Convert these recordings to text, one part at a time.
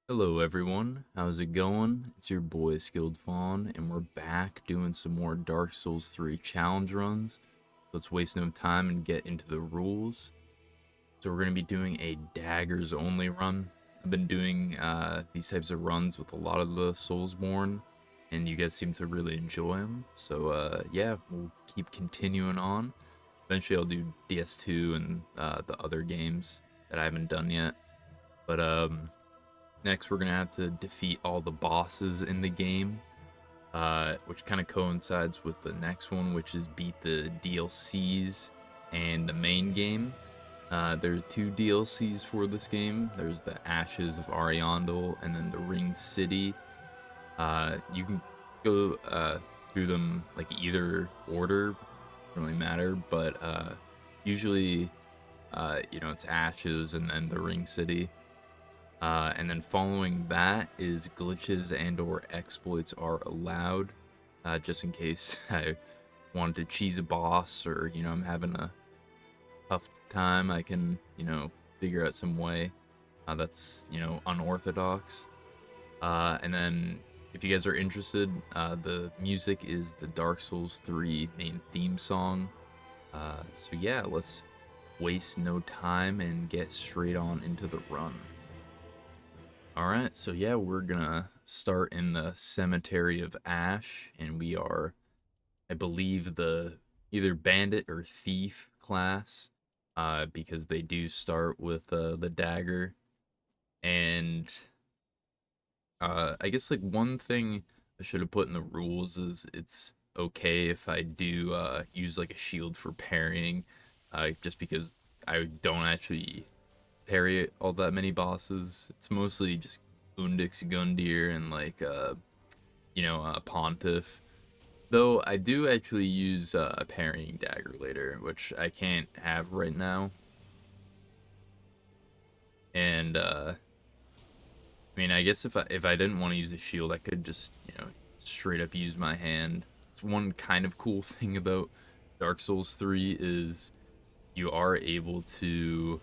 Hello everyone, how's it going? It's your boy Skilled Fawn, and we're back doing some more Dark Souls 3 challenge runs. Let's waste no time and get into the rules. So we're going to be doing a Daggers Only run. I've been doing these types of runs with a lot of the Soulsborne, and you guys seem to really enjoy them. So yeah, we'll keep continuing on. Eventually I'll do DS2 and the other games that I haven't done yet. But next, we're going to have to defeat all the bosses in the game, which kind of coincides with the next one, which is beat the DLCs and the main game. There are two DLCs for this game. There's the Ashes of Ariandel and then the Ring City. You can go through them like either order, doesn't really matter, but usually, it's Ashes and then the Ring City. And then following that is glitches and or exploits are allowed, just in case I wanted to cheese a boss or, I'm having a tough time, I can, figure out some way that's, unorthodox. And then if you guys are interested, the music is the Dark Souls 3 main theme song. So yeah, let's waste no time and get straight on into the run. Alright, so yeah, we're gonna start in the Cemetery of Ash, and we are, I believe, the either Bandit or Thief class, because they do start with the dagger. And I guess like one thing I should have put in the rules is it's okay if I do use like a shield for parrying, just because I don't actually parry all that many bosses. It's mostly just Gundir and like Pontiff. Though I do actually use a parrying dagger later, which I can't have right now. And I mean, I guess if I didn't want to use a shield, I could just straight up use my hand. It's one kind of cool thing about Dark Souls 3 is you are able to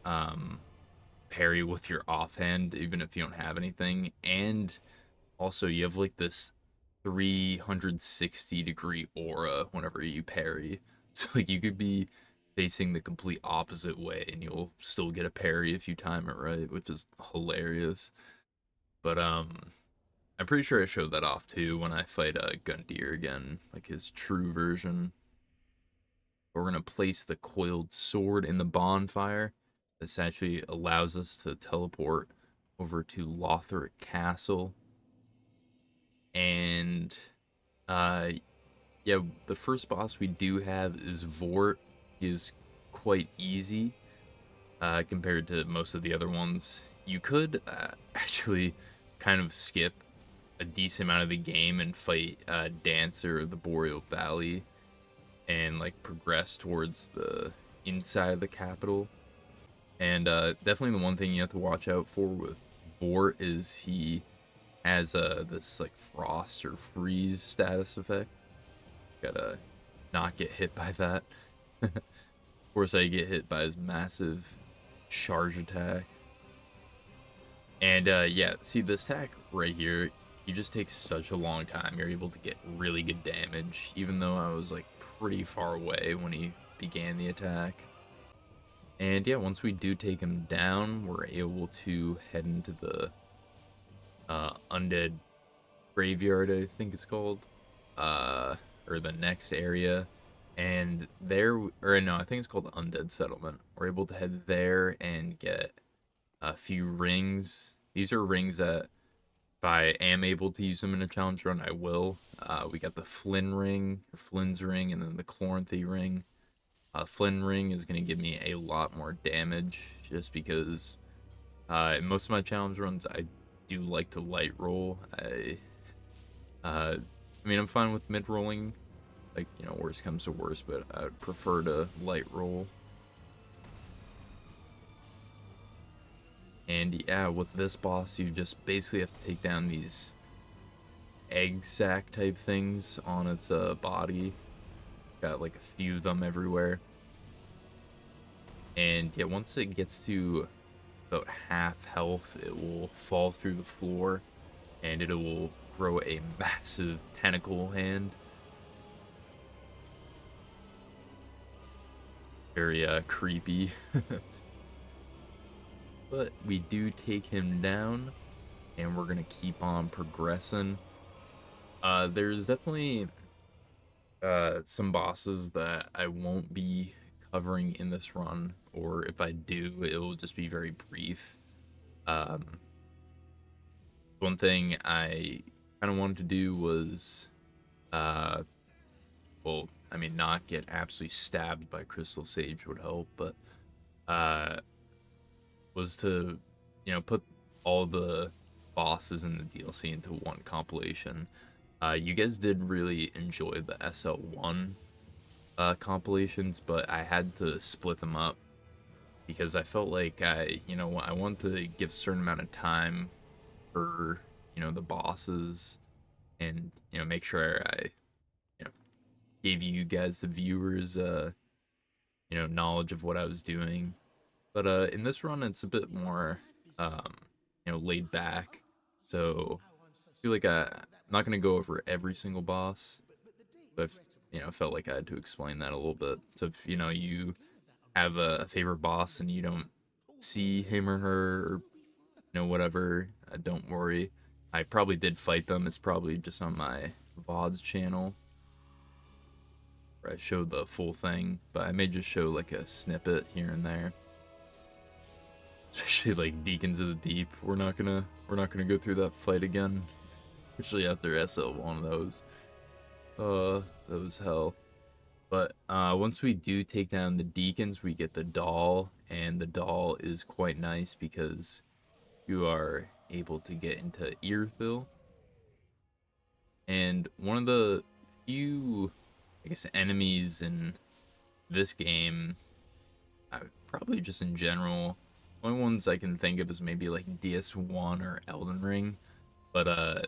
um parry with your offhand even if you don't have anything, and also you have like this 360-degree aura whenever you parry. So like you could be facing the complete opposite way and you'll still get a parry if you time it right, which is hilarious. But I'm pretty sure I showed that off too when I fight Gundyr again, like his true version. We're gonna place the coiled sword in the bonfire. This actually allows us to teleport over to Lothric Castle. And uh yeah, the first boss we do have is Vordt. He is quite easy compared to most of the other ones. You could actually kind of skip a decent amount of the game and fight Dancer of the Boreal Valley and like progress towards the inside of the capital. And definitely the one thing you have to watch out for with Vordt is he has this like frost or freeze status effect. Gotta not get hit by that. Of course, I get hit by his massive charge attack. And yeah, see this attack right here, he just takes such a long time. You're able to get really good damage, even though I was like pretty far away when he began the attack. And yeah, once we do take him down, we're able to head into the Undead Graveyard, I think it's called, or the next area. And there, or no, I think it's called the Undead Settlement. We're able to head there and get a few rings. These are rings that if I am able to use them in a challenge run, I will. We got the Flynn ring, or Flynn's ring, and then the Chloranthy ring. Flynn ring is going to give me a lot more damage just because in most of my challenge runs I do like to light roll. I mean, I'm fine with mid rolling, like, worst comes to worst, but I would prefer to light roll. And yeah, with this boss, you just basically have to take down these egg sack type things on its body. Got like a few of them everywhere. And yeah, once it gets to about half health, it will fall through the floor and it will grow a massive tentacle hand. Very creepy. But we do take him down, and we're gonna keep on progressing. There's definitely some bosses that I won't be covering in this run, or if I do, it will just be very brief. Um, One thing I kind of wanted to do was, well, I mean, not get absolutely stabbed by Crystal Sage would help, but uh, was to, put all the bosses in the DLC into one compilation. You guys did really enjoy the SL1 compilations, but I had to split them up because I felt like I wanted to give a certain amount of time for, the bosses and, make sure I, you know, gave you guys, the viewers, knowledge of what I was doing. But in this run, it's a bit more, um, laid back. So I feel like I'm not going to go over every single boss, but felt like I had to explain that a little bit. So if you have a favorite boss and you don't see him or her or whatever, don't worry. I probably did fight them. It's probably just on my VOD's channel where I showed the full thing, but I may just show like a snippet here and there. Especially like Deacons of the Deep. We're not gonna go through that fight again. Especially after SL1 of those. That was hell. But once we do take down the Deacons, we get the doll, and the doll is quite nice because you are able to get into Earthil. And one of the few, I guess, enemies in this game, probably just in general, only ones I can think of is maybe like DS1 or Elden Ring. But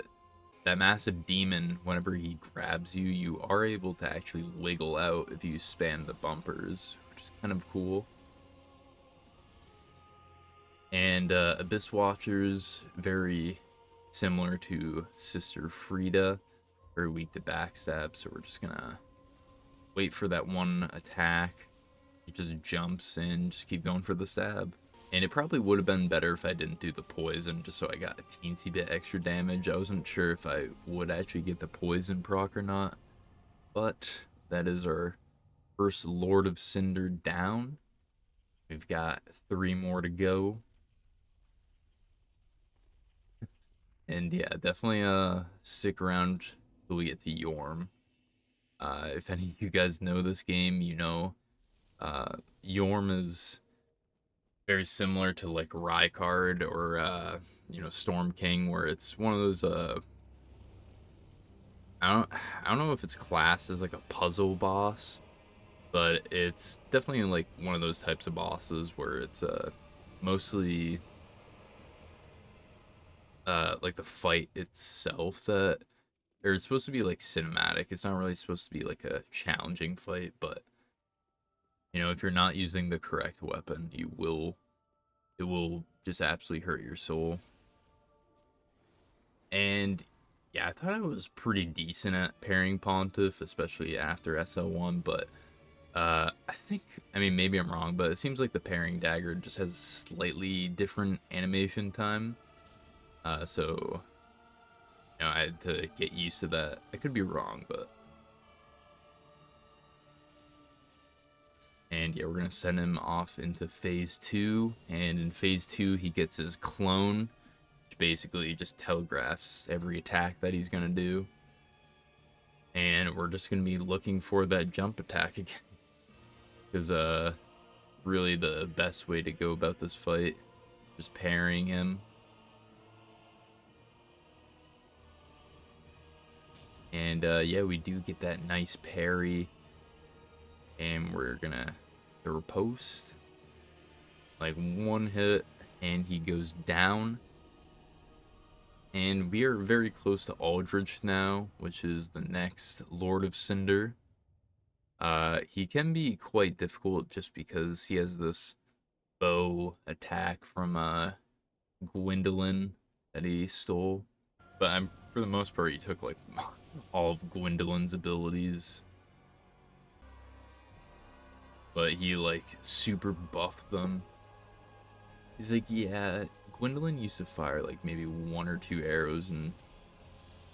that massive demon, whenever he grabs you, you are able to actually wiggle out if you spam the bumpers, which is kind of cool. And Abyss Watchers, very similar to Sister Frida, very weak to backstab, so we're just gonna wait for that one attack. He just jumps and just keep going for the stab. And it probably would have been better if I didn't do the poison, just so I got a teensy bit extra damage. I wasn't sure if I would actually get the poison proc or not. But that is our first Lord of Cinder down. We've got 3 more to go. And yeah, definitely stick around till we get to Yhorm. If any of you guys know this game, Yhorm is very similar to like Rykard or Storm King, where it's one of those I don't know if it's classed as like a puzzle boss, but it's definitely like one of those types of bosses where it's mostly like the fight itself that, or it's supposed to be like cinematic. It's not really supposed to be like a challenging fight, but if you're not using the correct weapon, it will just absolutely hurt your soul. And yeah, I thought I was pretty decent at pairing Pontiff, especially after SL1, but I mean, maybe I'm wrong, but it seems like the pairing dagger just has a slightly different animation time. So I had to get used to that. I could be wrong, but. And yeah, we're gonna send him off into phase 2, and in phase 2 he gets his clone, which basically just telegraphs every attack that he's gonna do. And we're just gonna be looking for that jump attack again. Because really the best way to go about this fight, just parrying him. And yeah, we do get that nice parry. And we're gonna riposte. Like one hit, and he goes down. And we are very close to Aldrich now, which is the next Lord of Cinder. He can be quite difficult just because he has this bow attack from Gwendolyn that he stole. But for the most part, he took like all of Gwendolyn's abilities. But he like super buffed them. He's like, yeah, Gwendolyn used to fire like maybe 1 or 2 arrows and,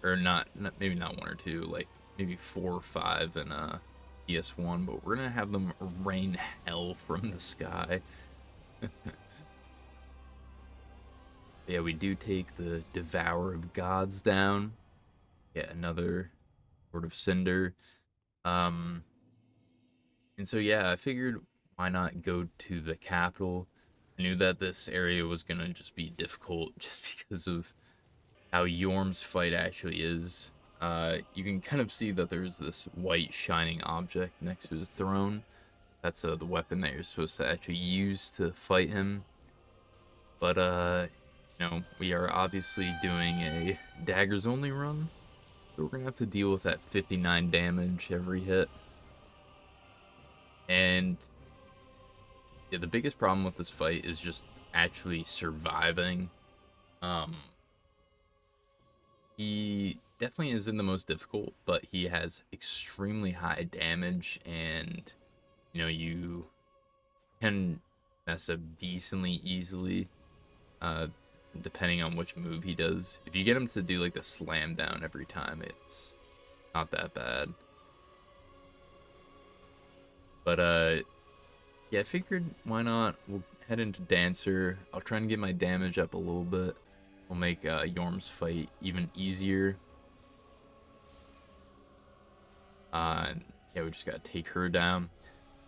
or not maybe not 1 or 2, like maybe 4 or 5 in PS1, but we're gonna have them rain hell from the sky. Yeah, we do take the Devourer of Gods down. Yeah, another sort of Cinder. And so yeah, I figured why not go to the capital. I knew that this area was gonna just be difficult just because of how Yhorm's fight actually is. You can kind of see that there's this white shining object next to his throne. That's the weapon that you're supposed to actually use to fight him. But you know, we are obviously doing a Daggers Only run, so we're gonna have to deal with that 59 damage every hit. And yeah, the biggest problem with this fight is just actually surviving. He definitely isn't the most difficult, but he has extremely high damage, and you know, you can mess up decently easily, depending on which move he does. If you get him to do like the slam down every time, it's not that bad. But yeah, I figured why not? We'll head into Dancer. I'll try and get my damage up a little bit. We'll make Yhorm's fight even easier. Yeah, we just gotta take her down.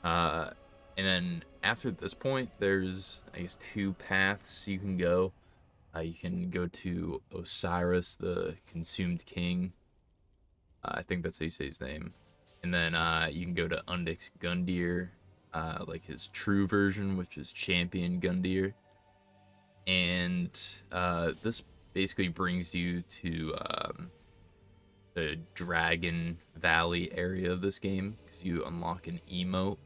And then after this point, there's, I guess, 2 paths you can go. You can go to Osiris, the Consumed King. I think that's how you say his name. And then you can go to Undix Gundyr, like his true version, which is Champion Gundyr. And this basically brings you to the Dragon Valley area of this game, because you unlock an emote.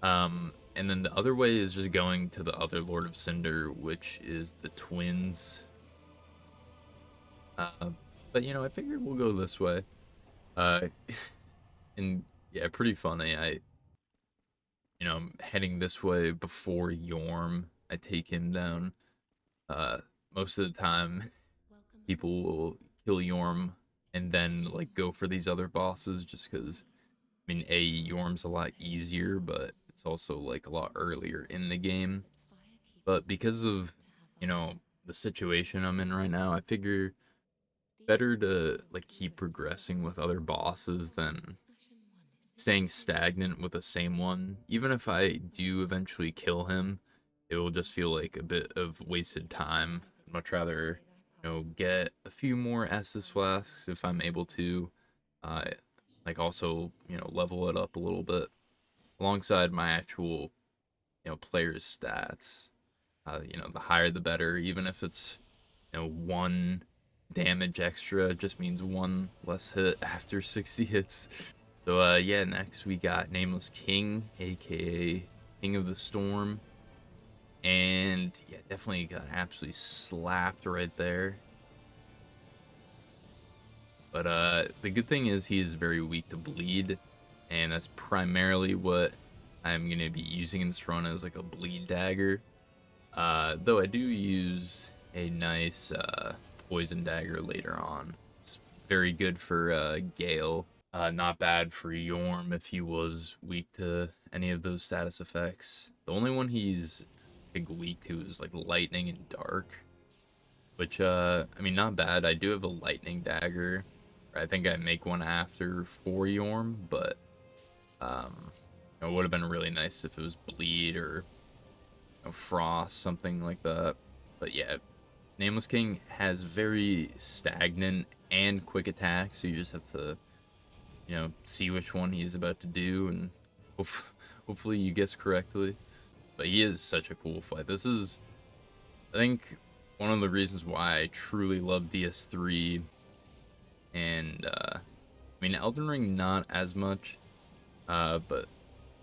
And then the other way is just going to the other Lord of Cinder, which is the Twins. But you know, I figured we'll go this way. And yeah, pretty funny. I'm heading this way before Yhorm. I take him down. Most of the time, people will kill Yhorm and then like go for these other bosses, just because, I mean, Yhorm's a lot easier, but it's also like a lot earlier in the game. But because of, the situation I'm in right now, I figure better to like keep progressing with other bosses than staying stagnant with the same one. Even if I do eventually kill him, it will just feel like a bit of wasted time. I'd much rather, get a few more Estus flasks if I'm able to. Uh, like also, level it up a little bit alongside my actual, player's stats. The higher the better, even if it's, 1 damage extra, it just means 1 less hit after 60 hits. So yeah, next we got Nameless King, aka King of the Storm. And yeah, definitely got absolutely slapped right there. But the good thing is he is very weak to bleed, and that's primarily what I'm gonna be using in this run as like a bleed dagger. Though I do use a nice poison dagger later on. It's very good for Gale. Not bad for Yhorm if he was weak to any of those status effects. The only one he's weak to is like lightning and dark, which I mean, not bad. I do have a lightning dagger. I think I make one after for Yhorm, but it would have been really nice if it was bleed or frost, something like that. But yeah, Nameless King has very stagnant and quick attacks, so you just have to see which one he's about to do, and hopefully you guess correctly. But he is such a cool fight. This is, I think, one of the reasons why I truly love DS3. And I mean, Elden Ring not as much, but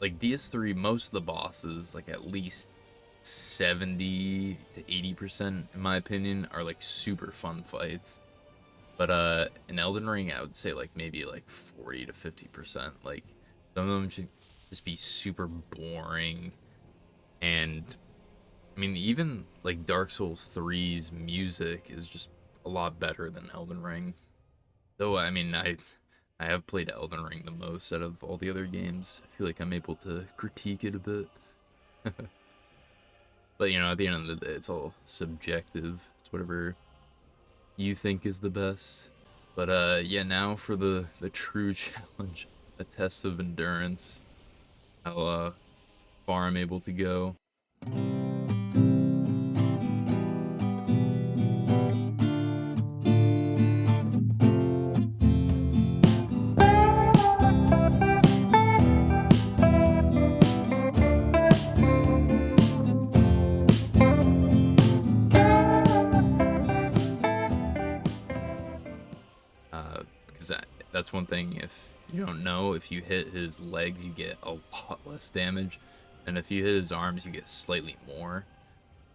like DS3, most of the bosses, like at least 70 to 80%, in my opinion, are like super fun fights. But in Elden Ring, I would say like maybe like 40 to 50%. Like some of them should just be super boring. And I mean, even like Dark Souls 3's music is just a lot better than Elden Ring. Though I mean, I have played Elden Ring the most out of all the other games. I feel like I'm able to critique it a bit. But you know, at the end of the day, it's all subjective. It's whatever you think is the best. But yeah, now for the true challenge, a test of endurance, how far I'm able to go. Because that's one thing, if you don't know, if you hit his legs, you get a lot less damage, and if you hit his arms, you get slightly more.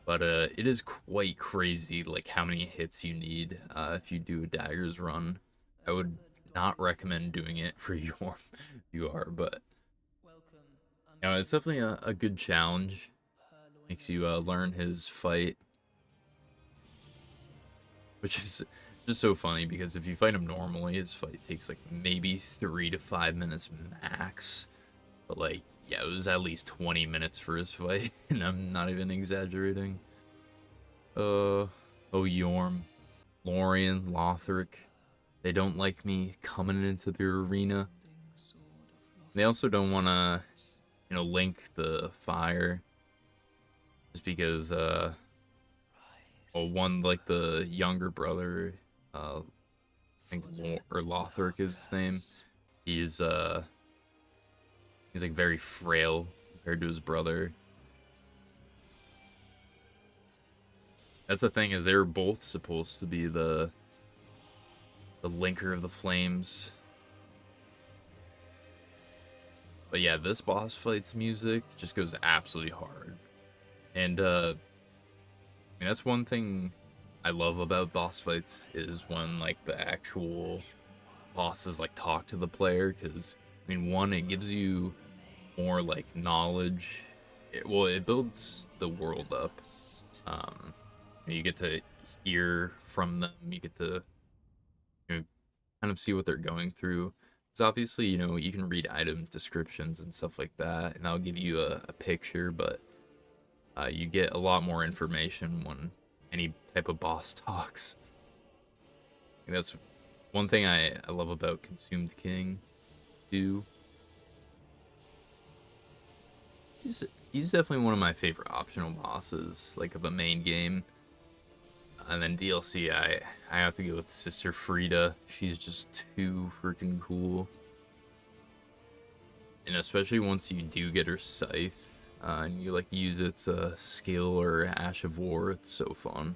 But it is quite crazy, like how many hits you need if you do a daggers run. I would not recommend doing it for Yhorm if you are, but you know, it's definitely a good challenge. Makes you learn his fight, which is just so funny because if you fight him normally, his fight takes like maybe 3 to 5 minutes max. But like, yeah, it was at least 20 minutes for his fight, and I'm not even exaggerating. Oh, Yhorm, Lorien, Lothric, they don't like me coming into their arena. They also don't want to, you know, link the fire, just because, well, one, like the younger brother, I think Lothric is his name. He's he's like very frail compared to his brother. That's the thing, is they're both supposed to be the linker of the flames. But yeah, this boss fight's music just goes absolutely hard. And I mean, that's one thing I love about boss fights, is when like the actual bosses like talk to the player, because I mean, one, it gives you more like knowledge. Well, it builds the world up. Um, you get to hear from them. You get to, you know, kind of see what they're going through. Because obviously, you know, you can read item descriptions and stuff like that, and that'll give you a picture, but you get a lot more information when any type of boss talks. And that's one thing I love about Consumed King too. He's definitely one of my favorite optional bosses, like of the main game. And then DLC, I have to go with Sister Frida. She's just too freaking cool. And especially once you do get her scythe, and you like use its skill or Ash of War, it's so fun.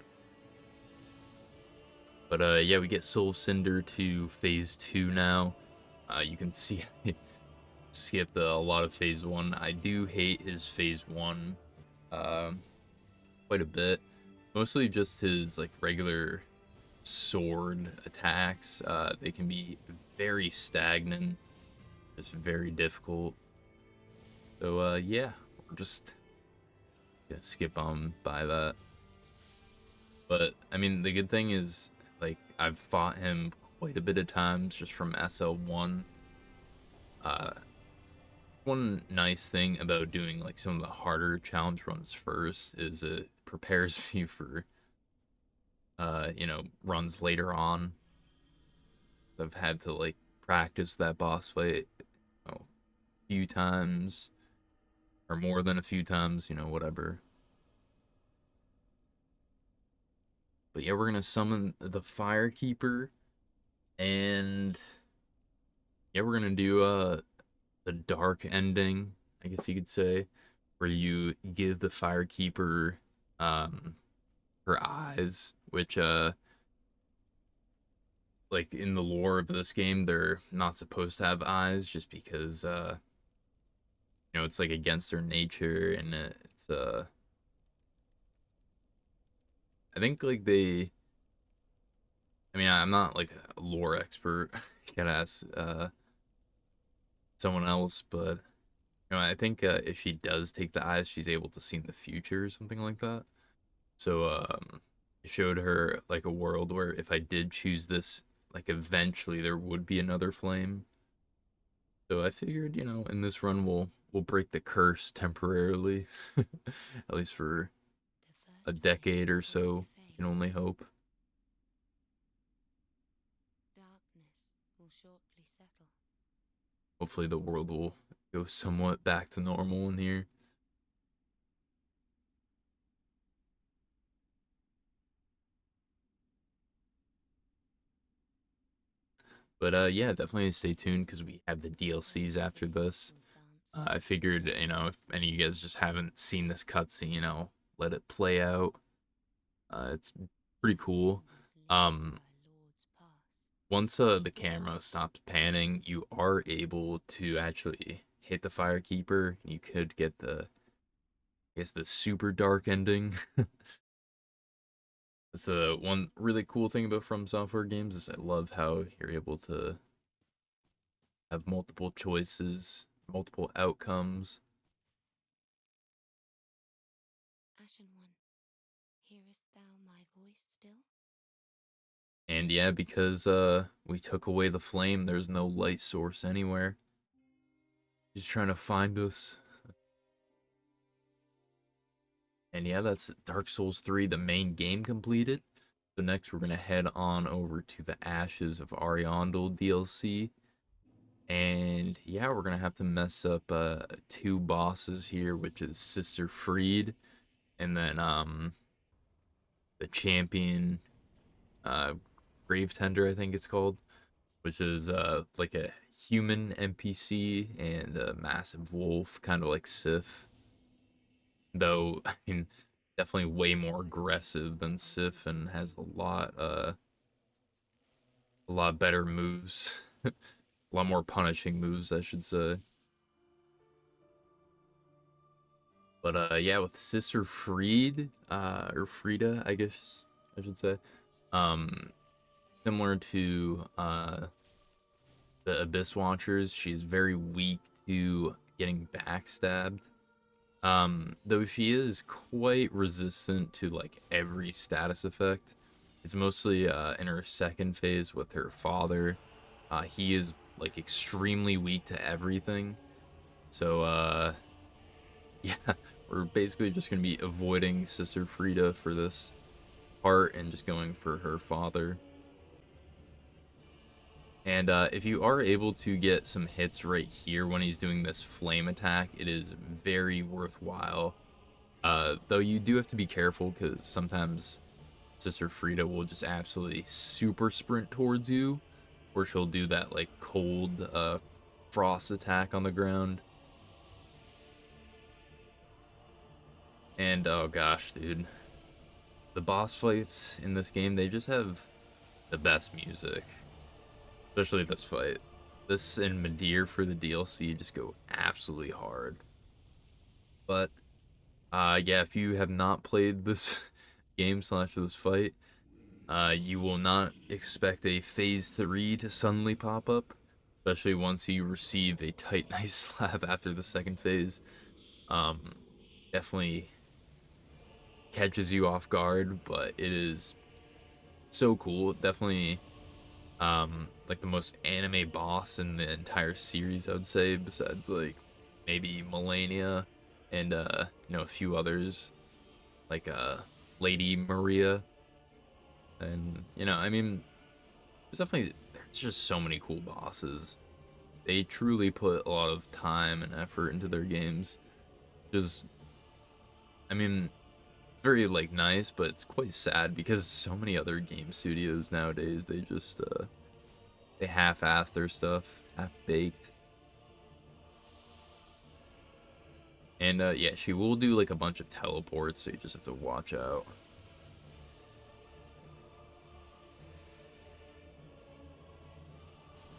But yeah, we get Soul of Cinder to Phase 2 now. You can see I skipped a lot of Phase 1. I do hate his Phase 1 quite a bit. Mostly just his like regular sword attacks. They can be very stagnant, just very difficult. So yeah, we're just gonna skip on by that. But I mean, the good thing is, like, I've fought him quite a bit of times just from SL1. Uh, One nice thing about doing like some of the harder challenge runs first is it prepares me for you know, runs later on. I've had to like practice that boss fight, you know, a few times or more than a few times, you know, whatever. But yeah, we're gonna summon the Firekeeper, and yeah, we're gonna do the dark ending, I guess you could say, where you give the Firekeeper um her eyes, which like in the lore of this game, they're not supposed to have eyes, just because you know, it's like against their nature, and it's I think like they. I mean, I'm not like a lore expert. You gotta ask someone else, but I think if she does take the eyes, she's able to see in the future or something like that. So it showed her like a world where if I did choose this, like eventually there would be another flame. So I figured, in this run we'll break the curse temporarily, at least for a The first decade flame or will so. never You can fade. only hope. Darkness will shortly settle. Hopefully the world will go somewhat back to normal in here. But yeah, definitely stay tuned because we have the DLCs Every after village this. will dance I once figured, again. if any of you guys just haven't seen this cutscene, let it play out. It's pretty cool. Kingdoms lead Um, where lords pass. Once the camera stops panning, you are able to actually hit the Firekeeper. You could get I guess, the super dark ending. That's the one really cool thing about From Software games is I love how you're able to have multiple choices, multiple outcomes. Ashen One, hearest thou my voice still? And yeah, because we took away the flame, there's no light source anywhere. He's trying to find us. And yeah, that's Dark Souls 3, the main game completed. So next we're gonna head on over to the Ashes of Ariandel DLC. And yeah, we're gonna have to mess up two bosses here, which is Sister Freed and then the champion uh Grave Tender, I think it's called, which is like a human NPC and a massive wolf, kind of like Sif. Though I mean definitely way more aggressive than Sif and has a lot better moves. A lot more punishing moves, I should say. But yeah, with Sister Freed, or Frida, I guess I should say. Um, Similar to the Abyss Watchers, she's very weak to getting backstabbed. Though she is quite resistant to like every status effect. It's mostly in her second phase with her father. He is like extremely weak to everything. So yeah, we're basically just gonna be avoiding Sister Frida for this part and just going for her father. And if you are able to get some hits right here when he's doing this flame attack, it is very worthwhile. Though you do have to be careful because sometimes Sister Frida will just absolutely super sprint towards you, or she'll do that like cold frost attack on the ground. And oh gosh, dude, the boss fights in this game, they just have the best music, especially this fight. This and Midir for the DLC just go absolutely hard. But yeah, if you have not played this game slash this fight, you will not expect a phase 3 to suddenly pop up, especially once you receive a tight nice slap after the second phase. Um, Definitely catches you off guard, but it is so cool. Definitely like the most anime boss in the entire series, I would say, besides like maybe Melania and a few others like Lady Maria. And I mean, there's just so many cool bosses. They truly put a lot of time and effort into their games. Just I mean, very like nice, but it's quite sad because so many other game studios nowadays they just they half-ass their stuff, half-baked. And yeah, she will do like a bunch of teleports, so you just have to watch out.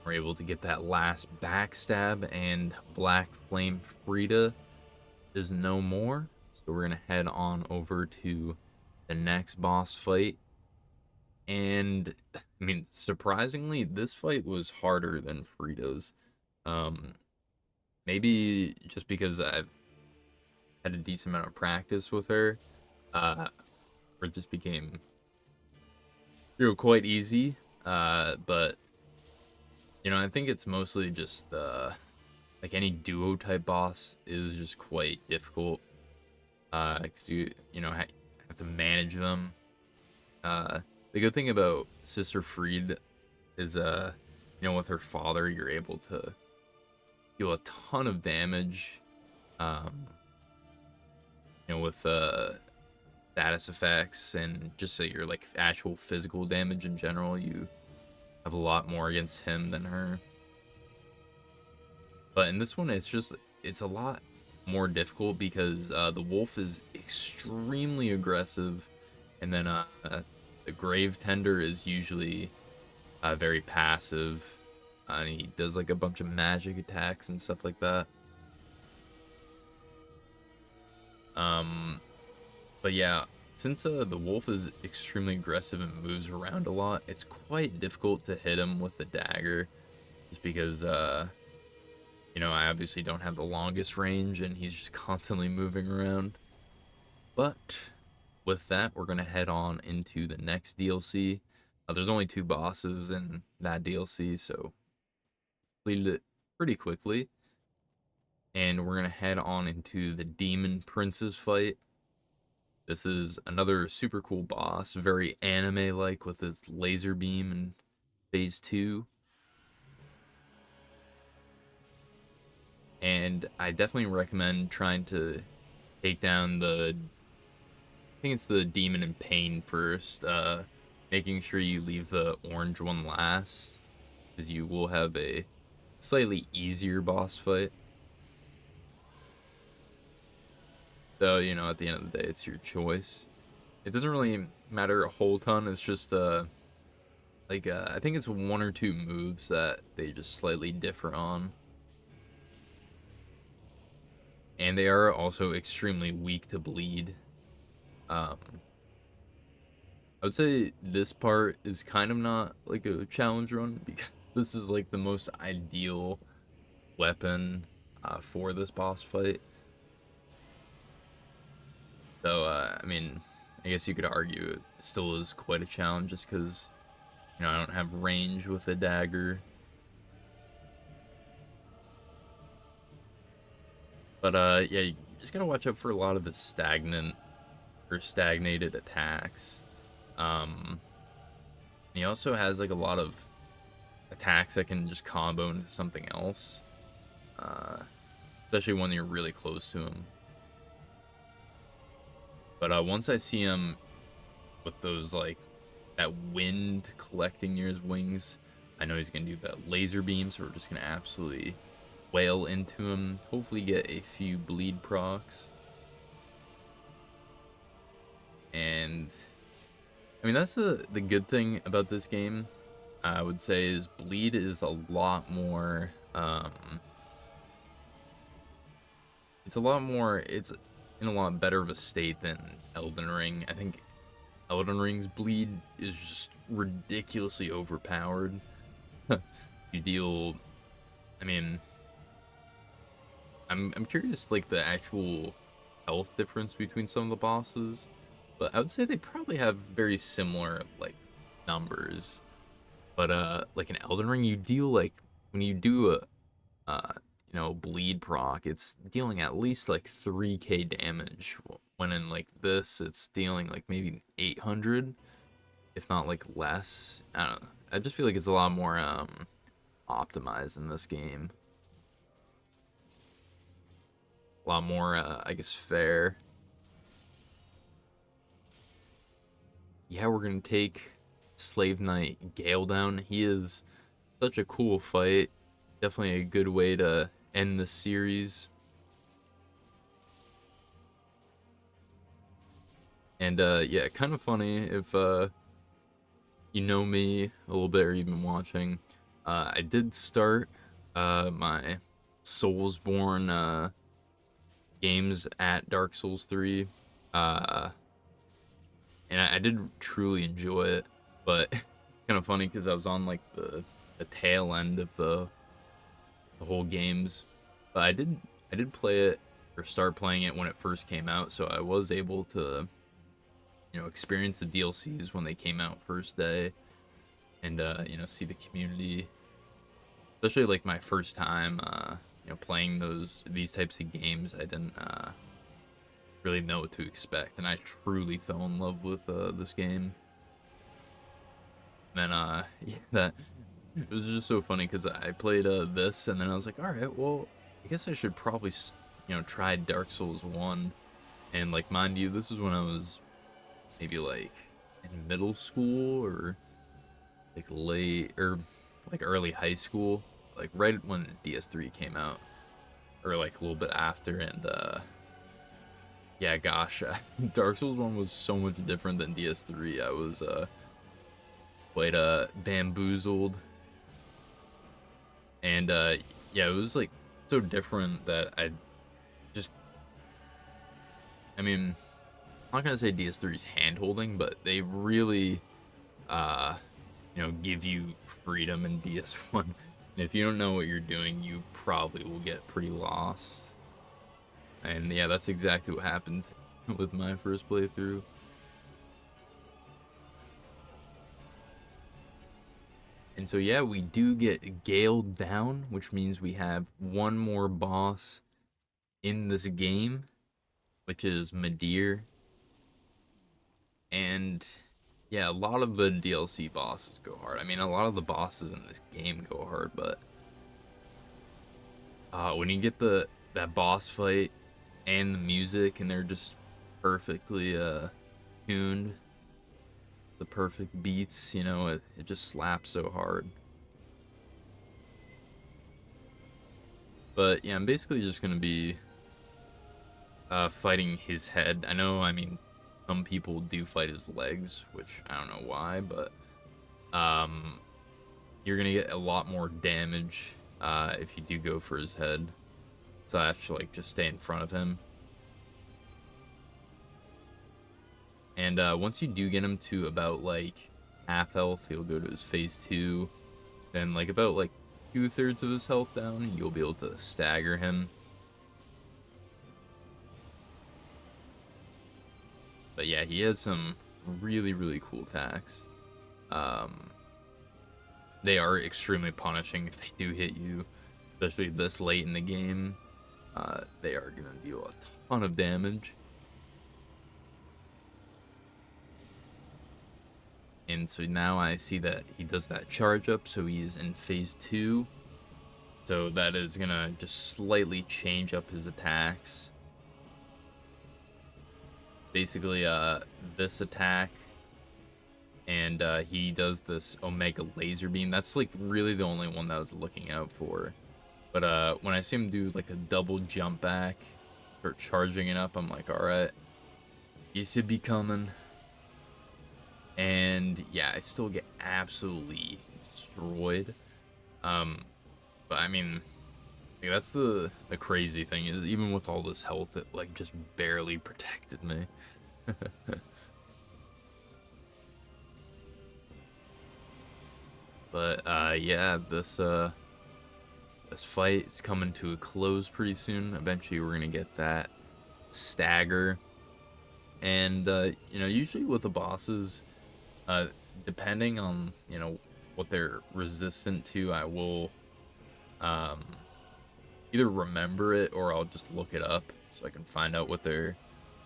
We're able to get that last backstab, and Black Flame Frida is no more. So we're gonna head on over to the next boss fight. And I mean, surprisingly, this fight was harder than Frida's. Um, Maybe just because I've had a decent amount of practice with her, uh, or it just became quite easy. But I think it's mostly just like any duo type boss is just quite difficult. Because have to manage them. The good thing about Sister Fried is with her father, you're able to deal a ton of damage. Um, with status effects and just your like actual physical damage in general, you have a lot more against him than her. But in this one, it's a lot more difficult because the wolf is extremely aggressive, and then the grave tender is usually very passive, and he does like a bunch of magic attacks and stuff like that. But yeah, since the wolf is extremely aggressive and moves around a lot, it's quite difficult to hit him with the dagger, just because I obviously don't have the longest range, and he's just constantly moving around. But with that, we're gonna head on into the next DLC. There's only 2 bosses in that DLC, so completed it pretty quickly. And we're gonna head on into the Demon Prince's fight. This is another super cool boss, very anime-like with its laser beam in phase 2. And I definitely recommend trying to take down I think it's the Demon in Pain first, making sure you leave the orange one last, because you will have a slightly easier boss fight. So, at the end of the day, it's your choice. It doesn't really matter a whole ton, it's just, I think it's 1 or 2 moves that they just slightly differ on. And they are also extremely weak to bleed. I would say this part is kind of not like a challenge run, because this is like the most ideal weapon for this boss fight. So, I mean, I guess you could argue it still is quite a challenge just because, I don't have range with a dagger. But, yeah, you just gotta watch out for a lot of the stagnated attacks. He also has, like, a lot of attacks that can just combo into something else. Especially when you're really close to him. But once I see him with those, like, that wind collecting near his wings, I know he's gonna do that laser beam, so we're just gonna absolutely wail into him, hopefully get a few bleed procs. And I mean, that's the good thing about this game, I would say, is bleed is a lot more it's in a lot better of a state than Elden Ring. I think Elden Ring's bleed is just ridiculously overpowered. You deal, I mean, I'm curious, like, the actual health difference between some of the bosses, but I would say they probably have very similar, like, numbers. But like in Elden Ring, you deal, like, when you do a bleed proc, it's dealing at least like 3k damage. When in like this, it's dealing like maybe 800, if not like less. I don't know. I just feel like it's a lot more optimized in this game. A lot more, I guess, fair. Yeah, we're gonna take Slave Knight Gale down. He is such a cool fight. Definitely a good way to end the series. And yeah, kind of funny if you know me a little bit or you've been watching. I did start my Soulsborne games at Dark Souls 3. and I did truly enjoy it. But kind of funny because I was on like the tail end of the whole games, but I did play it or start playing it when it first came out, so I was able to experience the DLCs when they came out first day, and see the community, especially like my first time playing these types of games. I didn't really know what to expect, and I truly fell in love with this game. And then yeah, that it was just so funny because I played this, and then I was like, all right, well, I guess I should probably try Dark Souls 1. And like, mind you, this is when I was maybe like in middle school or like late or like early high school, like right when DS3 came out, or like a little bit after. And yeah, gosh, Dark Souls 1 was so much different than DS3. I was quite bamboozled, and yeah, it was like so different that just I mean, I'm not gonna say DS3's hand holding, but they really uh give you freedom in DS1. And if you don't know what you're doing, you probably will get pretty lost. And yeah, that's exactly what happened with my first playthrough. And so yeah, we do get Galed down, which means we have one more boss in this game, which is Midir. And yeah, a lot of the DLC bosses go hard. I mean, a lot of the bosses in this game go hard, but when you get that boss fight and the music, and they're just perfectly tuned, the perfect beats, it just slaps so hard. But yeah, I'm basically just gonna be fighting his head. I mean, some people do fight his legs, which I don't know why, but um, you're gonna get a lot more damage if you do go for his head. Slash, like, just stay in front of him. And once you do get him to about like half health, he'll go to his phase 2. Then like about like 2/3 of his health down, you'll be able to stagger him. But yeah, he has some really, really cool attacks. Um, they are extremely punishing if they do hit you, especially this late in the game. They are going to deal a ton of damage. And so now I see that he does that charge up, so he's in phase 2. So that is going to just slightly change up his attacks. Basically, this attack, and he does this Omega Laser Beam. That's like really the only one that I was looking out for. But when I see him do like a double jump back, start charging it up, I'm like, alright, he should be coming. And yeah, I still get absolutely destroyed. But I mean, like, that's the crazy thing, is even with all this health, it like just barely protected me. But yeah, this fight is coming to a close pretty soon. Eventually, we're gonna get that stagger, and usually with the bosses, uh, depending on what they're resistant to, I will um, either remember it or I'll just look it up so I can find out what they're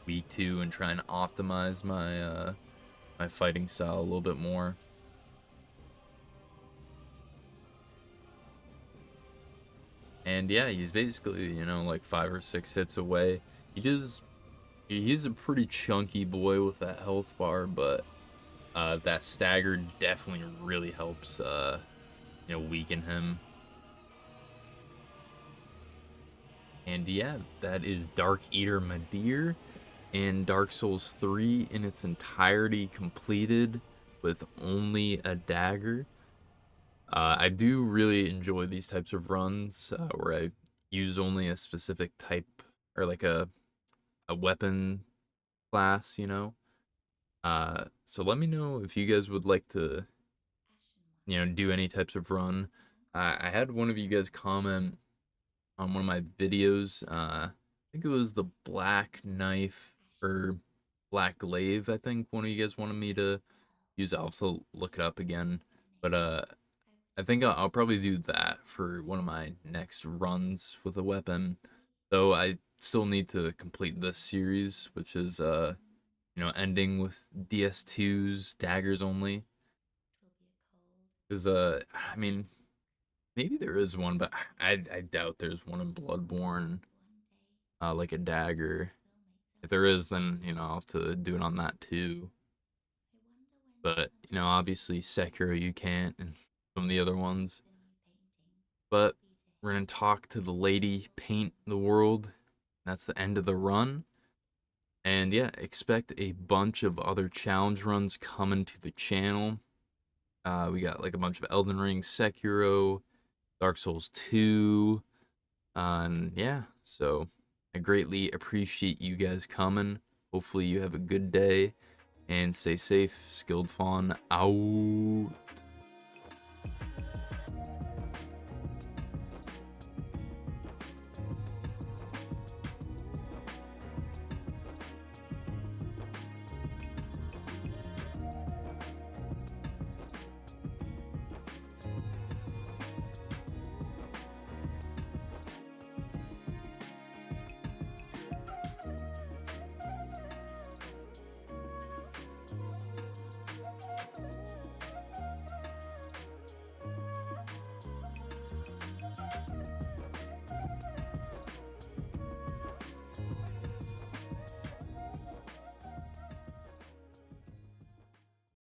weak to and try and optimize my fighting style a little bit more. And yeah, he's basically, like 5 or 6 hits away. He's a pretty chunky boy with that health bar, but that stagger definitely really helps weaken him. And yeah, that is Darkeater Midir and Dark Souls 3 in its entirety completed with only a dagger. I do really enjoy these types of runs where I use only a specific type or like a weapon class. So let me know if you guys would like to, do any types of run. I had one of you guys comment on one of my videos. I think it was the Black Knife or Black Glaive. I think one of you guys wanted me to use. I'll have to look it up again. But I think I'll probably do that for one of my next runs with a weapon. Though I still need to complete this series, which is ending with DS2's Daggers Only. Because I mean, maybe there is one, but I doubt there's one in Bloodborne, like a dagger. If there is, then I'll have to do it on that too. But obviously Sekiro you can't, and some of the other ones. But we're gonna talk to the lady, paint the world. That's the end of the run. And yeah, expect a bunch of other challenge runs coming to the channel. We got like a bunch of Elden Ring, Sekiro, Dark Souls 2, and yeah, so I greatly appreciate you guys coming. Hopefully you have a good day and stay safe. Skilled Fawn out.